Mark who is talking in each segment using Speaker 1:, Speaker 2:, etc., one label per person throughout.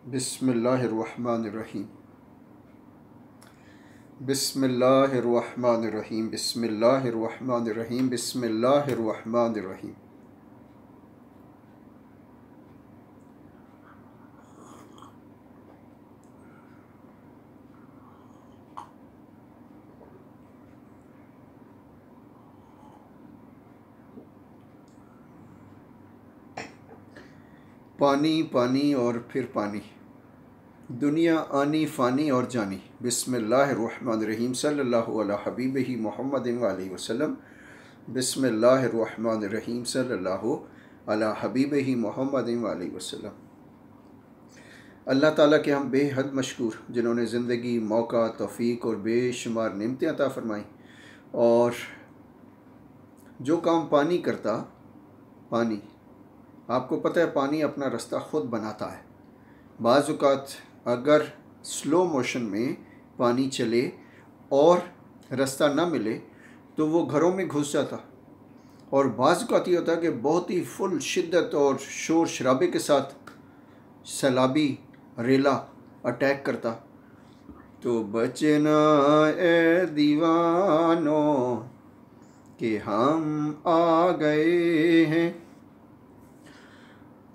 Speaker 1: बिस्मिल्लाहिर्रहमानिर्रहीम। बिस्मिल्लाहिर्रहमानिर्रहीम। बिस्मिल्लाहिर्रहमानिर्रहीम। बिस्मिल्लाहिर्रहमानिर्रहीम। पानी पानी और फिर पानी, दुनिया आनी फ़ानी और जानी। बिस्मिल्लाहिर्रहमानिर्रहीम। सल्लल्लाहु अला हबीबिही मुहम्मदिन व अलैहि वसल्लम। बिस्मिल्लाहिर्रहमानिर्रहीम। सल्लल्लाहु अला हबीबिही मुहम्मदिन व अलैहि वसल्लम। अल्लाह ताला के हम बेहद मशकूर जिन्होंने ज़िंदगी, मौका, तौफ़ीक और बेशुमार नेमतें अता फ़रमाई। और जो काम पानी करता, पानी, आपको पता है पानी अपना रास्ता ख़ुद बनाता है। बाज़ औक़ात अगर स्लो मोशन में पानी चले और रास्ता ना मिले तो वो घरों में घुस जाता, और बाज़ औक़ात ये होता है कि बहुत ही फुल शिद्दत और शोर शराबे के साथ सैलाबी रेला अटैक करता। तो बचना ए दीवानों कि हम आ गए हैं।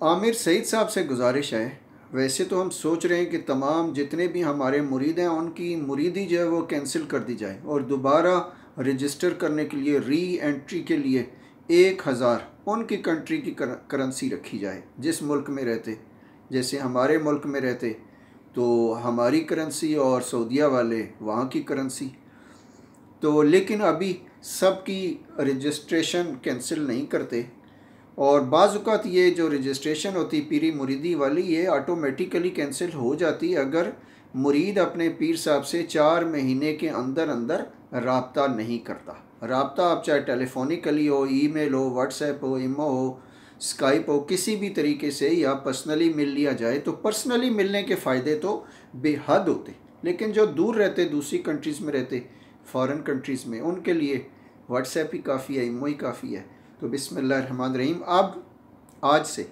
Speaker 1: आमिर सईद साहब से गुजारिश है, वैसे तो हम सोच रहे हैं कि तमाम जितने भी हमारे मुरीद हैं उनकी मुरीदी जो है वो कैंसिल कर दी जाए और दोबारा रजिस्टर करने के लिए, री एंट्री के लिए 1000 उनकी कंट्री की करेंसी रखी जाए जिस मुल्क में रहते। जैसे हमारे मुल्क में रहते तो हमारी करेंसी और सऊदीया वाले वहाँ की करेंसी। तो लेकिन अभी सबकी रजिस्ट्रेशन कैंसिल नहीं करते, और बाज़ औक़ात ये जो रजिस्ट्रेशन होती पीरी मुरीदी वाली, ये ऑटोमेटिकली कैंसिल हो जाती अगर मुरीद अपने पीर साहब से 4 महीने के अंदर अंदर राब्ता नहीं करता। राब्ता आप चाहे टेलीफोनिकली हो, ईमेल हो, व्हाट्सएप हो, इमो हो, स्काइप हो, किसी भी तरीके से या पर्सनली मिल लिया जाए। तो पर्सनली मिलने के फ़ायदे तो बेहद होते, लेकिन जो दूर रहते, दूसरी कंट्रीज़ में रहते, फ़ॉरेन कंट्रीज़ में, उनके लिए व्हाट्सएप ही काफ़ी है, इमो ही काफ़ी है। तो बिस्मिल्लाहिर्रहमानिर्रहीम। अब आज से,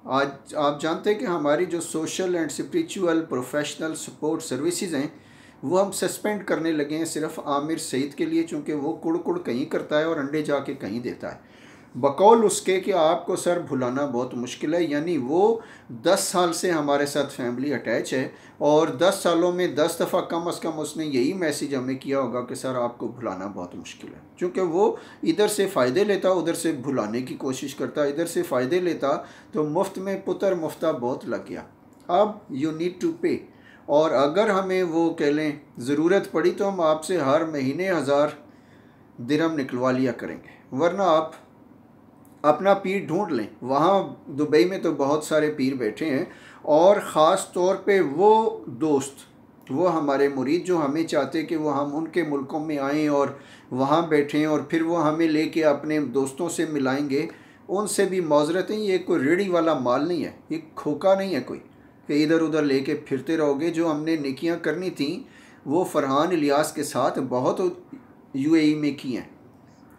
Speaker 1: आज आप जानते हैं कि हमारी जो social and spiritual professional support services हैं वो हम सस्पेंड करने लगे हैं सिर्फ आमिर सईद के लिए, चूँकि वो कुड़ कुड़ कहीं करता है और अंडे जाके कहीं देता है, बकौल उसके कि आपको सर भुलाना बहुत मुश्किल है। यानी वो 10 साल से हमारे साथ फैमिली अटैच है और 10 सालों में 10 दफ़ा कम अज़ कम उसने यही मैसेज हमें किया होगा कि सर आपको भुलाना बहुत मुश्किल है। क्योंकि वो इधर से फ़ायदे लेता, उधर से भुलाने की कोशिश करता, इधर से फ़ायदे लेता तो मुफ्त में पुत्र मुफ्ता बहुत लग गया। अब यू नीड टू पे, और अगर हमें वो कह लें ज़रूरत पड़ी तो हम आपसे हर महीने 1000 दिरहम निकलवा लिया करेंगे, वरना आप अपना पीर ढूंढ लें। वहाँ दुबई में तो बहुत सारे पीर बैठे हैं, और ख़ास तौर पे वो दोस्त, वो हमारे मुरीद जो हमें चाहते कि वो हम उनके मुल्कों में आएँ और वहाँ बैठें और फिर वो हमें लेके अपने दोस्तों से मिलाएंगे, उनसे भी माजरतें। ये कोई रेडी वाला माल नहीं है, ये खोका नहीं है कोई कि इधर उधर लेके फिरते रहोगे। जो हमने नेकियां करनी थी वो फरहान इलियास के साथ बहुत यूएई में की हैं।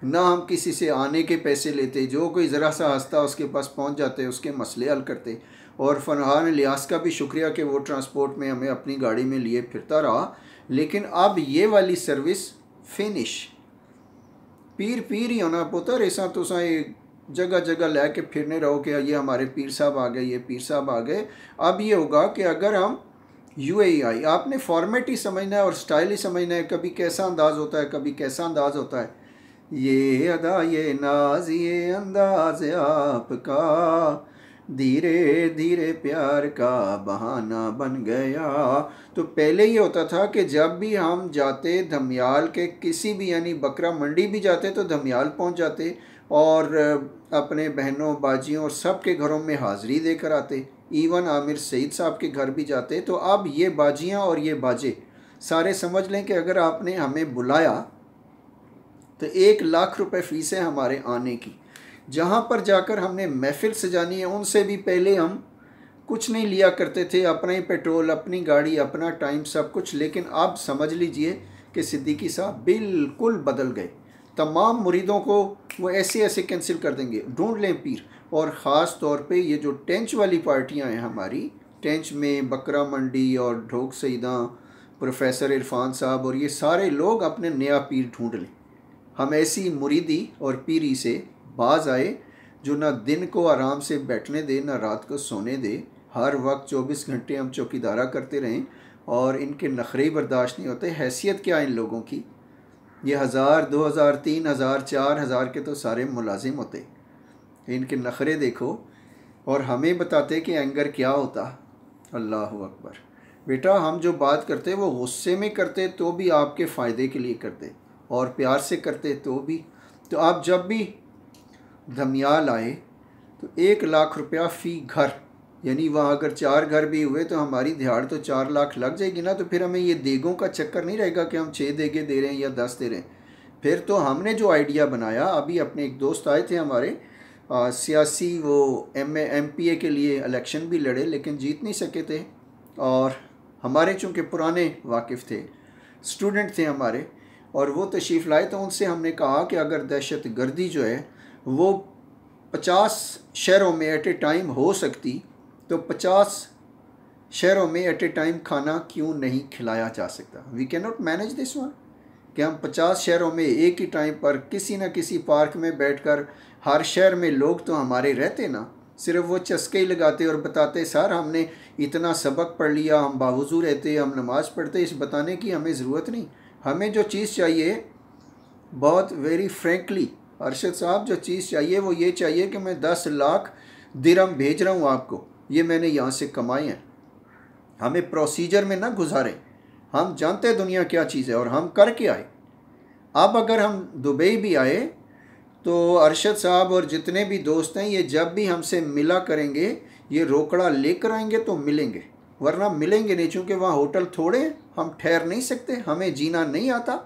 Speaker 1: ना हम किसी से आने के पैसे लेते, जो कोई ज़रा सा हंसता उसके पास पहुंच जाते, उसके मसले हल करते। और फरहान इलियास का भी शुक्रिया कि वो ट्रांसपोर्ट में हमें अपनी गाड़ी में लिए फिरता रहा। लेकिन अब ये वाली सर्विस फिनिश, पीर पीर ही होना पुत्र, ऐसा तो जगह जगह लै के फिरने रहो कि ये हमारे पीर साहब आ गए, ये पीर साहब आ गए। अब ये होगा कि अगर हम यूएई आई, आपने फॉर्मेट ही समझना है और स्टाइल ही समझना है। कभी कैसा अंदाज़ होता है, कभी कैसा अंदाज़ होता है। ये अदा ये नाज ये अंदाज आपका, धीरे धीरे प्यार का बहाना बन गया। तो पहले ये होता था कि जब भी हम जाते धमियाल के किसी भी, यानी बकरा मंडी भी जाते तो धमियाल पहुंच जाते और अपने बहनों बाजियों और सब के घरों में हाज़िरी देकर आते। इवन आमिर सईद साहब के घर भी जाते। तो अब ये बाजियाँ और ये बाजे सारे समझ लें कि अगर आपने हमें बुलाया तो 1 लाख रुपए फ़ीस है हमारे आने की। जहाँ पर जाकर हमने महफ़िल सजानी है उनसे भी पहले हम कुछ नहीं लिया करते थे, अपना ही पेट्रोल, अपनी गाड़ी, अपना टाइम, सब कुछ। लेकिन अब समझ लीजिए कि सिद्दीकी साहब बिल्कुल बदल गए। तमाम मुरीदों को वो ऐसे ऐसे कैंसिल कर देंगे। ढूंढ लें पीर। और ख़ास तौर पे ये जो टेंच वाली पार्टियां हैं हमारी, टेंच में बकरा मंडी और ढोक सईदा, प्रोफेसर इरफान साहब और ये सारे लोग अपने नया पीर ढूंढ लें। हम ऐसी मुरीदी और पीरी से बाज आए जो ना दिन को आराम से बैठने दे ना रात को सोने दे। हर वक्त 24 घंटे हम चौकीदारा करते रहें और इनके नखरे बर्दाश्त नहीं होते। हैसियत क्या इन लोगों की, ये 1000, 2000, 3000, 4000 के तो सारे मुलाजिम होते। इनके नखरे देखो और हमें बताते कि एंगर क्या होता। अल्लाह अकबर। बेटा हम जो बात करते वो गुस्से में करते तो भी आपके फ़ायदे के लिए करते, और प्यार से करते तो भी। तो आप जब भी धमियाल आए तो 1 लाख रुपया फ़ी घर, यानी वहाँ अगर 4 घर भी हुए तो हमारी दिहाड़ तो 4 लाख लग जाएगी ना। तो फिर हमें ये देगों का चक्कर नहीं रहेगा कि हम 6 देगे दे रहे हैं या 10 दे रहे हैं। फिर तो हमने जो आइडिया बनाया, अभी अपने एक दोस्त आए थे हमारे सियासी, वो MPA के लिए इलेक्शन भी लड़े लेकिन जीत नहीं सके थे, और हमारे चूँकि पुराने वाकिफ़ थे, स्टूडेंट थे हमारे, और वो तशरीफ़ लाए। तो उनसे हमने कहा कि अगर दहशत गर्दी जो है वो 50 शहरों में एट ए टाइम हो सकती तो 50 शहरों में एट ए टाइम खाना क्यों नहीं खिलाया जा सकता। We can not manage this one, कि हम 50 शहरों में एक ही टाइम पर किसी न किसी पार्क में बैठकर, हर शहर में लोग तो हमारे रहते ना, सिर्फ वो चस्के ही लगाते और बताते सर हमने इतना सबक पढ़ लिया, हम बावजू रहते, हम नमाज़ पढ़ते। इस बताने की हमें ज़रूरत नहीं। हमें जो चीज़ चाहिए, बहुत वेरी फ्रेंकली अरशद साहब, जो चीज़ चाहिए वो ये चाहिए कि मैं 10 लाख दिरहम भेज रहा हूँ आपको, ये मैंने यहाँ से कमाए हैं। हमें प्रोसीजर में ना गुजारें, हम जानते हैं दुनिया क्या चीज़ है और हम करके आए। अब अगर हम दुबई भी आए तो अरशद साहब और जितने भी दोस्त हैं, ये जब भी हमसे मिला करेंगे ये रोकड़ा लेकर आएंगे तो मिलेंगे, वरना मिलेंगे नहीं। चूँकि वहाँ होटल थोड़े हैं, हम ठहर नहीं सकते, हमें जीना नहीं आता।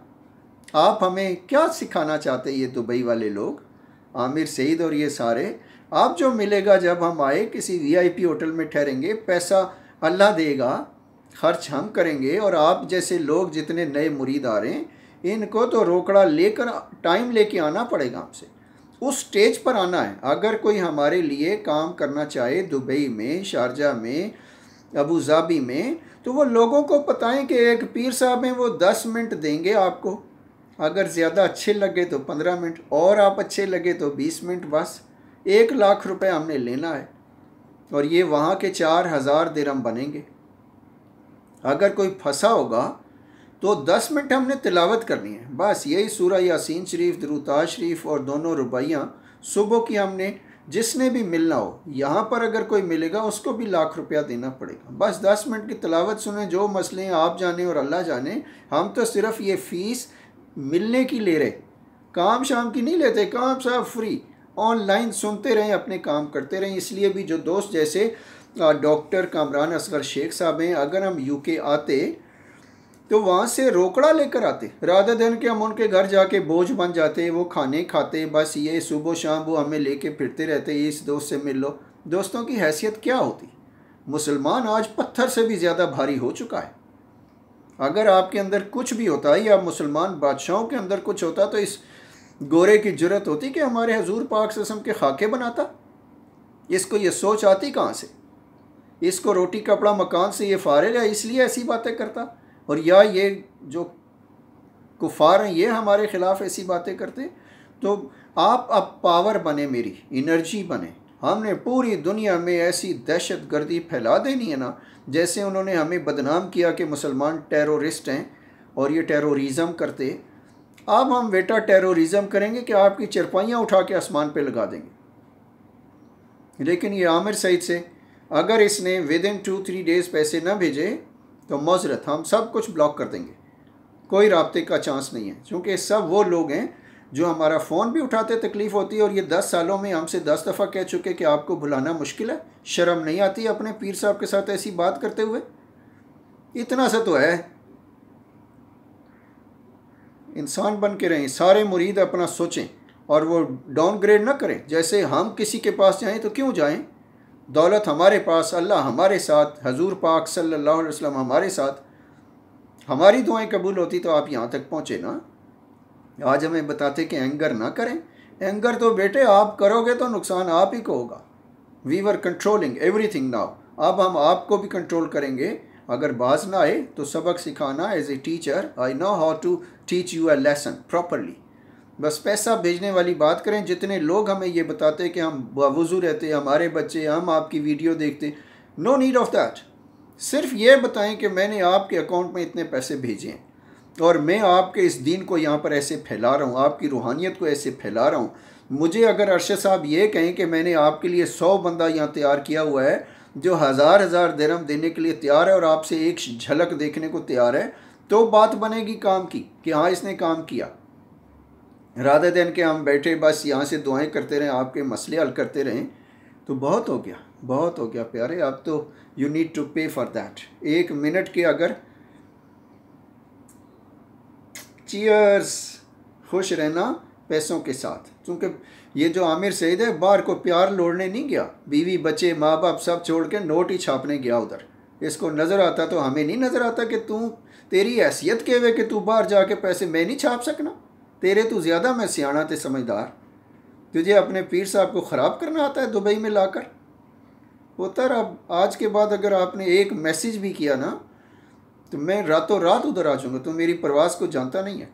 Speaker 1: आप हमें क्या सिखाना चाहते ये दुबई वाले लोग, आमिर सईद और ये सारे। आप जो मिलेगा जब हम आए किसी VIP होटल में ठहरेंगे, पैसा अल्लाह देगा, खर्च हम करेंगे, और आप जैसे लोग जितने नए मुरीद आ रहे हैं इनको तो रोकड़ा लेकर टाइम लेके आना पड़ेगा हमसे। उस स्टेज पर आना है। अगर कोई हमारे लिए काम करना चाहे दुबई में, शारजा में, अबू धाबी में, तो वो लोगों को बताएं कि एक पीर साहब हैं, वो 10 मिनट देंगे आपको, अगर ज़्यादा अच्छे लगे तो 15 मिनट, और आप अच्छे लगे तो 20 मिनट। बस 1 लाख रुपए हमने लेना है और ये वहाँ के 4000 दिरहम बनेंगे। अगर कोई फंसा होगा तो 10 मिनट हमने तिलावत करनी है, बस यही सूरह यासीन शरीफ, दरूद शरीफ और दोनों रुबाइयाँ सुबह की हमने, जिसने भी मिलना हो। यहाँ पर अगर कोई मिलेगा उसको भी 1 लाख रुपया देना पड़ेगा। बस 10 मिनट की तिलावत सुने, जो मसले हैं आप जाने और अल्लाह जाने। हम तो सिर्फ ये फ़ीस मिलने की ले रहे, काम शाम की नहीं लेते, काम सब फ्री, ऑनलाइन सुनते रहें, अपने काम करते रहें। इसलिए भी जो दोस्त जैसे डॉक्टर कामरान असगर शेख साहब हैं, अगर हम UK आते तो वहाँ से रोकड़ा लेकर आते, राधा दिन के हम उनके घर जाके बोझ बन जाते, वो खाने खाते, बस ये सुबह शाम वो हमें लेके फिरते रहते, इस दोस्त से मिल लो। दोस्तों की हैसियत क्या होती। मुसलमान आज पत्थर से भी ज़्यादा भारी हो चुका है। अगर आपके अंदर कुछ भी होता है या मुसलमान बादशाहों के अंदर कुछ होता तो इस गोरे की जुर्रत होती कि हमारे हजूर पाक सल्लल्लाहु अलैहि वसल्लम के खाके बनाता। इसको ये सोच आती कहाँ से? इसको रोटी कपड़ा मकान से ये फारिग है इसलिए ऐसी बातें करता, और या ये जो कुफार हैं ये हमारे ख़िलाफ़ ऐसी बातें करते। तो आप अब पावर बने, मेरी एनर्जी बने। हमने पूरी दुनिया में ऐसी दहशत गर्दी फैला देनी है ना, जैसे उन्होंने हमें बदनाम किया कि मुसलमान टेररिस्ट हैं और ये टेररिज़म करते। अब हम बेटा टेररिज़म करेंगे कि आपकी चरपाइयाँ उठा के आसमान पे लगा देंगे। लेकिन ये आमिर सईद से अगर इसने विदिन 2-3 डेज़ पैसे ना भेजे तो मौजरत हम सब कुछ ब्लॉक कर देंगे, कोई राब्ते का चांस नहीं है। क्योंकि सब वो लोग हैं जो हमारा फ़ोन भी उठाते तकलीफ़ होती है, और ये 10 सालों में हमसे 10 दफ़ा कह चुके कि आपको भुलाना मुश्किल है। शर्म नहीं आती अपने पीर साहब के साथ ऐसी बात करते हुए? इतना सा तो है, इंसान बन के रहें। सारे मुरीद अपना सोचें और वो डाउनग्रेड ना करें। जैसे हम किसी के पास जाएं तो क्यों जाएं, दौलत हमारे पास, अल्लाह हमारे साथ, हजूर पाक सल्लल्लाहु अलैहि वसल्लम हमारे साथ, हमारी दुआएं कबूल होती तो आप यहाँ तक पहुँचे ना। आज हमें बताते कि एंगर ना करें। एंगर तो बेटे आप करोगे तो नुकसान आप ही को होगा। We were controlling everything now. अब हम आपको भी कंट्रोल करेंगे। अगर बाज ना आए तो सबक सिखाना। As a teacher I know how to teach you a lesson properly. बस पैसा भेजने वाली बात करें। जितने लोग हमें ये बताते हैं कि हम बावजू रहते, हमारे बच्चे, हम आपकी वीडियो देखते, नो नीड ऑफ दैट। सिर्फ ये बताएं कि मैंने आपके अकाउंट में इतने पैसे भेजे हैं और मैं आपके इस दीन को यहाँ पर ऐसे फैला रहा हूँ, आपकी रूहानियत को ऐसे फैला रहा हूँ। मुझे अगर अरशद साहब ये कहें कि मैंने आपके लिए 100 बंदा यहाँ तैयार किया हुआ है जो हज़ार हज़ार दिरहम देने के लिए तैयार है और आपसे एक झलक देखने को तैयार है, तो बात बनेगी काम की कि हाँ इसने काम किया। राधे दिन के हम बैठे बस यहाँ से दुआएं करते रहें, आपके मसले हल करते रहें, तो बहुत हो गया, बहुत हो गया प्यारे। अब तो यू नीड टू पे फॉर दैट। 1 मिनट के अगर चीयर्स, खुश रहना पैसों के साथ। क्योंकि ये जो आमिर सईद है बाहर को प्यार लोड़ने नहीं गया, बीवी बच्चे माँ बाप सब छोड़ के नोट ही छापने गया उधर। इसको नज़र आता तो हमें नहीं नज़र आता कि तू, तेरी हैसियत के वे कि तू बाहर जाके पैसे मैं नहीं छाप सकना, तेरे तो ज़्यादा मैं सियाना ते समझदार। तुझे अपने पीर साहब को ख़राब करना आता है दुबई में लाकर। उतर अब आज के बाद अगर आपने एक मैसेज भी किया ना तो मैं रातों रात उधर आ जाऊँगा। तो मेरी प्रवास को जानता नहीं है,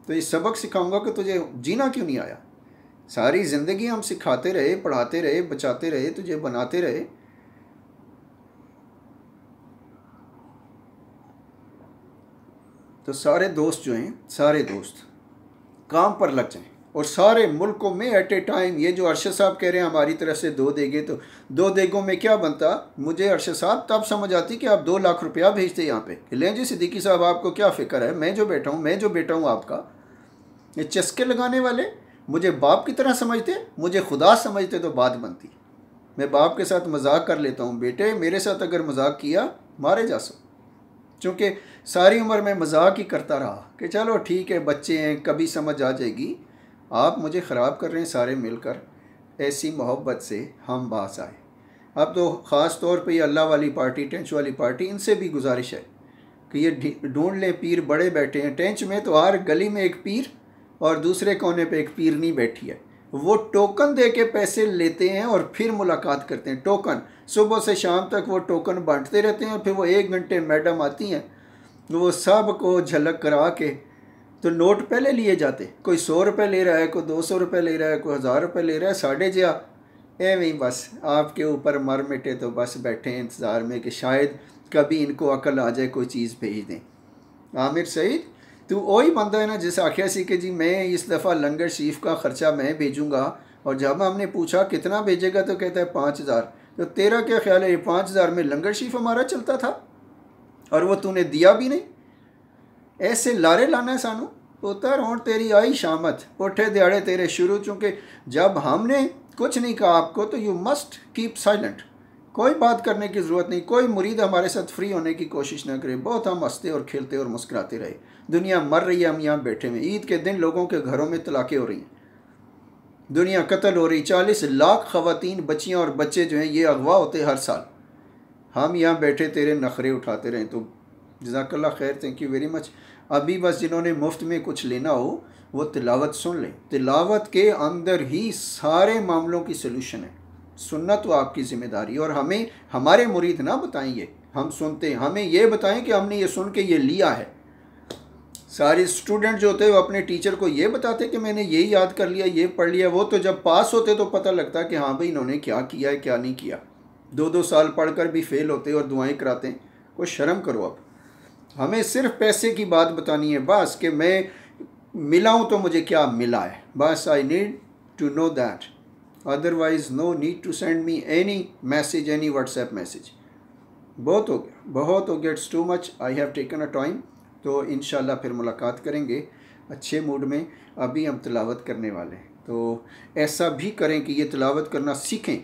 Speaker 1: तो ये सबक सिखाऊंगा कि तुझे जीना क्यों नहीं आया। सारी ज़िंदगी हम सिखाते रहे, पढ़ाते रहे, बचाते रहे, तुझे बनाते रहे। तो सारे दोस्त जो हैं, सारे दोस्त काम पर लग जाएं और सारे मुल्कों में एट ए टाइम। ये जो अरशद साहब कह रहे हैं हमारी तरफ से 2 देगे, तो 2 देगों में क्या बनता। मुझे अरशद साहब तब समझ आती कि आप 2 लाख रुपया भेजते यहाँ पे कि लें जी सिद्दीकी साहब आपको क्या फ़िक्र है, मैं जो बैठा हूँ, मैं जो बेटा हूँ आपका। ये चस्के लगाने वाले मुझे बाप की तरह समझते, मुझे खुदा समझते तो बात बनती। मैं बाप के साथ मजाक कर लेता हूँ, बेटे मेरे साथ अगर मजाक किया मारे जा सो। चूँकि सारी उम्र मैं मजाक ही करता रहा कि चलो ठीक है बच्चे हैं कभी समझ आ जाएगी। आप मुझे ख़राब कर रहे हैं सारे मिलकर। ऐसी मोहब्बत से हम बास आए। अब तो ख़ास तौर पे ये अल्लाह वाली पार्टी, टेंच वाली पार्टी, इनसे भी गुजारिश है कि ये ढूंढ लें पीर बड़े बैठे हैं। टेंच में तो हर गली में एक पीर और दूसरे कोने पे एक पीर नहीं बैठी है। वो टोकन दे के पैसे लेते हैं और फिर मुलाकात करते हैं। टोकन सुबह से शाम तक वो टोकन बांटते रहते हैं और फिर वो 1 घंटे मैडम आती हैं, वो सब को झलक करा के तो नोट पहले लिए जाते। कोई 100 रुपये ले रहा है, कोई 200 रुपये ले रहा है, कोई 1000 रुपये ले रहा है, साढ़े जिया एवं ही बस आपके ऊपर मर मिटे। तो बस बैठे हैं इंतज़ार में कि शायद कभी इनको अकल आ जाए, कोई चीज़ भेज दें। आमिर सईद तू वही बंदा है ना जिस आख्या सी कि जी मैं इस दफ़ा लंगर शरीफ का ख़र्चा मैं भेजूँगा, और जब हमने पूछा कितना भेजेगा तो कहता है 5000। तो तेरा क्या ख्याल है ये 5000 में लंगर शरीफ हमारा चलता था और वो तूने दिया भी नहीं। ऐसे लारे लाना है सानू पुत्र। और तेरी आई शामत, उठे दिहाड़े तेरे शुरू। चूँकि जब हमने कुछ नहीं कहा आपको तो यू मस्ट कीप साइलेंट। कोई बात करने की ज़रूरत नहीं। कोई मुरीद हमारे साथ फ्री होने की कोशिश ना करे। बहुत हम हंसते और खेलते और मुस्कुराते रहे। दुनिया मर रही है, हम यहाँ बैठे हुए। ईद के दिन लोगों के घरों में तलाक़ें हो रही हैं, दुनिया कत्ल हो रही। 40 लाख ख़वातीन, बच्चियाँ और बच्चे जो हैं ये अगवा होते हर साल। हम यहाँ बैठे तेरे नखरे उठाते रहें। तो जज़ाकल्लाह खैर, थैंक यू वेरी मच। अभी बस जिन्होंने मुफ्त में कुछ लेना हो वो तिलावत सुन लें। तिलावत के अंदर ही सारे मामलों की सलूशन है। सुनना तो आपकी ज़िम्मेदारी, और हमें हमारे मुरीद ना बताएंगे, हम सुनते हैं। हमें ये बताएं कि हमने ये सुन के ये लिया है। सारे स्टूडेंट जो होते हैं वो अपने टीचर को ये बताते कि मैंने ये याद कर लिया, ये पढ़ लिया। वो तो जब पास होते तो पता लगता कि हाँ भाई इन्होंने क्या किया है क्या नहीं किया। 2-2 साल पढ़कर भी फेल होते और दुआएं कराते हैं। कोई शर्म करो। अब हमें सिर्फ पैसे की बात बतानी है बस, कि मैं मिला हूँ तो मुझे क्या मिला है, बस। I need to know that, otherwise no need to send me any message, any WhatsApp message. बहुत हो गया, बहुत हो गया। It's too much. I have taken a time. तो इंशाल्लाह फिर मुलाकात करेंगे अच्छे मूड में। अभी हम तिलावत करने वाले हैं, तो ऐसा भी करें कि ये तिलावत करना सीखें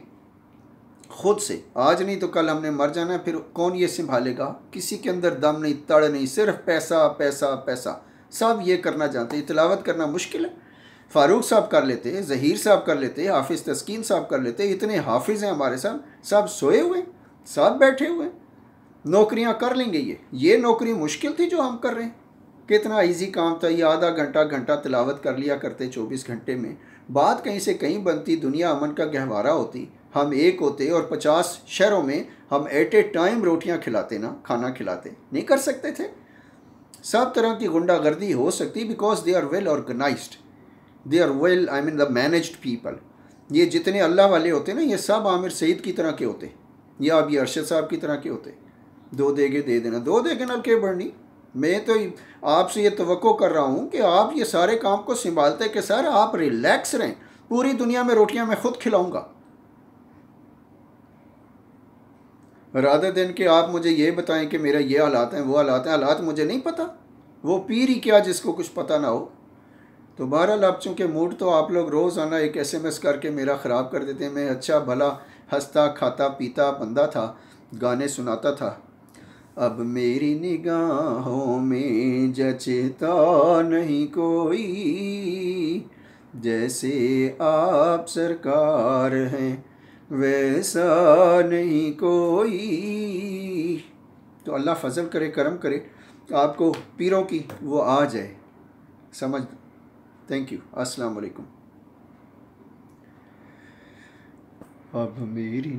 Speaker 1: खुद से। आज नहीं तो कल हमने मर जाना है, फिर कौन ये संभालेगा। किसी के अंदर दम नहीं, तड़ नहीं, सिर्फ पैसा पैसा पैसा। सब ये करना जानते हैं। तिलावत करना मुश्किल है। फ़ारूक साहब कर लेते, ज़हीर साहब कर लेते, हाफिज़ तस्कीन साहब कर लेते। इतने हाफिज़ हैं हमारे साथ, सब सोए हुए, सब बैठे हुए। नौकरियां कर लेंगे। ये नौकरी मुश्किल थी जो हम कर रहे हैं। कितना इजी काम था ये। आधा घंटा घंटा तिलावत कर लिया करते 24 घंटे में। बात कहीं से कहीं बनती, दुनिया अमन का गहवारा होती। हम एक होते और 50 शहरों में हम एट ए टाइम रोटियां खिलाते ना, खाना खिलाते? नहीं कर सकते थे। सब तरह की गुंडागर्दी हो सकती because they are well organised, they are well I mean the managed people. ये जितने अल्लाह वाले होते ना, ये सब आमिर सईद की तरह के होते, या अब ये अरशद साहब की तरह के होते। दो देगे दे देना, दो देगे नल के बढ़नी। मैं तो आपसे ये तवक्को कर रहा हूँ कि आप ये सारे काम को संभालते कि सर आप रिलैक्स रहें, पूरी दुनिया में रोटियां मैं खुद खिलाऊंगा। रादर दिन के आप मुझे ये बताएं कि मेरा ये हालात हैं, वो हालात हैं। हालात मुझे नहीं पता, वो पीर ही क्या जिसको कुछ पता ना हो। तो बहरहाल अब चूँकि मूड तो आप लोग रोज़ाना एक SMS करके मेरा ख़राब कर देते हैं। मैं अच्छा भला हंसता खाता पीता बंदा था, गाने सुनाता था। अब मेरी निगाहों में जचता नहीं कोई, जैसे आप सरकार हैं वैसा नहीं कोई। तो अल्लाह फजल करे, करम करे, आपको पीरों की वो आ जाए समझ। Thank you. अस्सलाम वालेकुम। अब मेरी